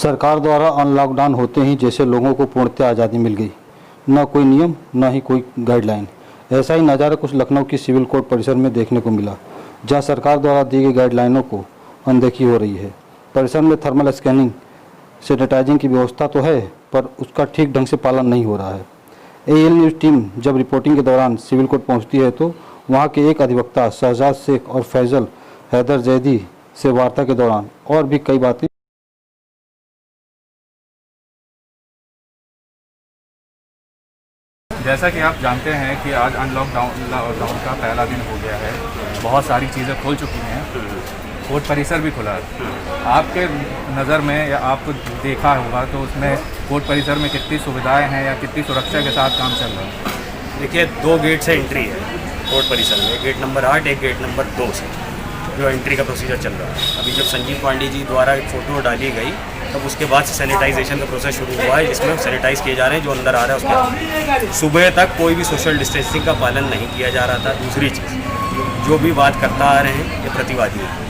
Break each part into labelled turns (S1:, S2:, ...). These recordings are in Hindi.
S1: सरकार द्वारा अनलॉकडाउन होते ही जैसे लोगों को पूर्णतः आज़ादी मिल गई, न कोई नियम न ही कोई गाइडलाइन। ऐसा ही नज़ारा कुछ लखनऊ की सिविल कोर्ट परिसर में देखने को मिला, जहां सरकार द्वारा दी गई गाइडलाइनों को अनदेखी हो रही है। परिसर में थर्मल स्कैनिंग, सैनिटाइजिंग की व्यवस्था तो है, पर उसका ठीक ढंग से पालन नहीं हो रहा है। एएल न्यूज़ टीम जब रिपोर्टिंग के दौरान सिविल कोर्ट पहुँचती है तो वहाँ के एक अधिवक्ता शहजाद शेख और फैजल हैदर जैदी से वार्ता के दौरान और भी कई बातें।
S2: जैसा कि आप जानते हैं कि आज लॉकडाउन का पहला दिन हो गया है। बहुत सारी चीज़ें खुल चुकी हैं, कोर्ट परिसर भी खुला है। आपके नज़र में या आपको देखा होगा तो उसमें कोर्ट परिसर में कितनी सुविधाएं हैं या कितनी सुरक्षा के साथ काम चल रहा है?
S3: देखिए, 2 गेट से एंट्री है कोर्ट परिसर में, गेट नंबर 8, एक गेट नंबर 2 से जो एंट्री का प्रोसीजर चल रहा है। अभी जब संजीव पांडे जी द्वारा एक फ़ोटो डाली गई तब उसके बाद से सैनिटाइजेशन का प्रोसेस शुरू हुआ है, जिसमें सैनिटाइज़ किए जा रहे हैं जो अंदर आ रहा है उसमें। सुबह तक कोई भी सोशल डिस्टेंसिंग का पालन नहीं किया जा रहा था। दूसरी चीज़, जो भी बात करता आ रहे हैं ये प्रतिवादी हैं,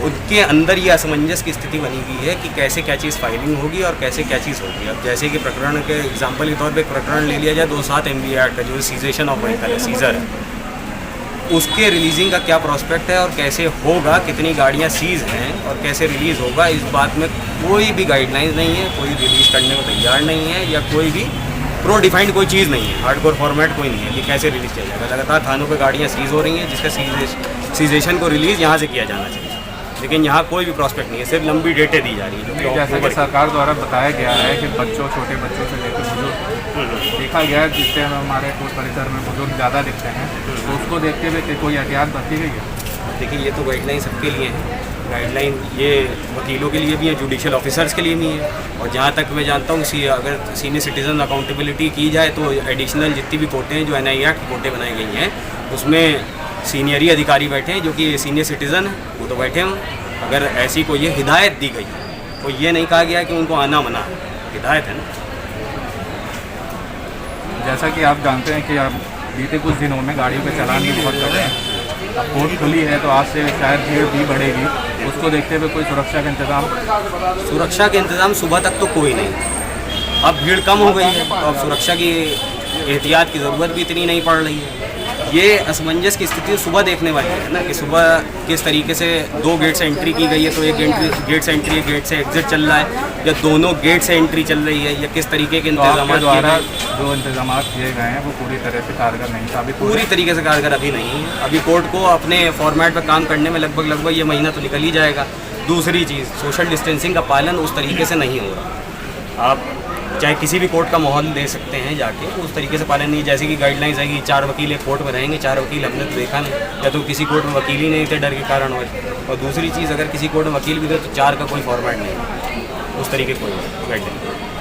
S3: उनके अंदर ये असमंजस की स्थिति बनी हुई है कि कैसे क्या चीज़ फाइलिंग होगी और कैसे क्या चीज़ होगी। अब जैसे कि प्रकरण के एग्जाम्पल के तौर पर प्रकरण ले लिया जाए 27 MB एक्ट का, जो सीजेशन ऑफ व्हीकल है, सीजर है, उसके रिलीजिंग का क्या प्रोस्पेक्ट है और कैसे होगा, कितनी गाड़ियां सीज हैं और कैसे रिलीज़ होगा, इस बात में कोई भी गाइडलाइंस नहीं है। कोई रिलीज़ करने को तैयार नहीं है या कोई भी प्रो डिफाइंड कोई चीज़ नहीं है, हार्डकोर फॉर्मेट कोई नहीं है कि कैसे रिलीज़ किया जाएगा। लगातार थानों पर गाड़ियाँ सीज हो रही हैं, जिसका सीजेशन को रिलीज़ यहाँ से किया जाना चाहिए, लेकिन यहाँ कोई भी प्रोस्पेक्ट नहीं है, सिर्फ लंबी डेटें दी जा रही है। जो
S2: जैसा कि सरकार द्वारा बताया गया है कि बच्चों, छोटे बच्चों से लेकर बुजुर्ग देखा गया है, जिससे हमारे कोर्ट परिसर में बुजुर्ग ज़्यादा दिखते हैं, तो उसको देखते हुए कोई एहतियात बरती गई है?
S3: देखिए, ये तो गाइडलाइन सबके लिए है। गाइडलाइन ये वकीलों के लिए भी है, जुडिशियल ऑफिसर्स के लिए भी है। और जहाँ तक मैं जानता हूँ, अगर सीनियर सिटीज़न अकाउंटेबिलिटी की जाए तो एडिशनल जितनी भी कोर्टें हैं, जो NI एक्ट की कोर्टें बनाई गई हैं, उसमें सीनियर ही अधिकारी बैठे हैं जो कि सीनियर सिटीज़न हैं, वो तो बैठे हों। अगर ऐसी कोई ये हिदायत दी गई तो ये नहीं कहा गया कि उनको आना मना, हिदायत है ना।
S2: जैसा कि आप जानते हैं कि आप बीते कुछ दिनों में गाड़ियों के चालान भी बहुत कर रहे हैं। अब कोर्ट खुली है तो आज से शायद भीड़ भी बढ़ेगी, उसको देखते हुए कोई सुरक्षा का इंतज़ाम?
S3: सुरक्षा के इंतज़ाम सुबह तक तो कोई नहीं। अब भीड़ कम हो गई है तो अब सुरक्षा की एहतियात की ज़रूरत भी इतनी नहीं पड़ रही है। ये असमंजस की स्थिति सुबह देखने वाली है ना, कि सुबह किस तरीके से 2 गेट से एंट्री की गई है, तो एक गेट से एंट्री, एक गेट से एग्जिट चल रहा है, या दोनों गेट से एंट्री चल रही है, या किस तरीके के इंतजाम
S2: द्वारा जो इंतजाम किए गए हैं वो पूरी तरह से कारगर नहीं था? अभी
S3: पूरी तरीके से कारगर अभी नहीं है। अभी कोर्ट को अपने फॉर्मेट पर काम करने में लगभग ये महीना तो निकल ही जाएगा। दूसरी चीज़, सोशल डिस्टेंसिंग का पालन उस तरीके से नहीं हो रहा। आप चाहे किसी भी कोर्ट का माहौल दे सकते हैं जाके, उस तरीके से पालन नहीं। जैसे कि गाइडलाइंस है कि 4 वकील एक कोर्ट में रहेंगे, 4 वकील हमने तो देखा नहीं, या तो किसी कोर्ट में वकील ही नहीं थे डर के कारण। और दूसरी चीज़, अगर किसी कोर्ट में वकील भी थे तो 4 का कोई फॉर्मेट नहीं, उस तरीके कोई गाइडलाइन।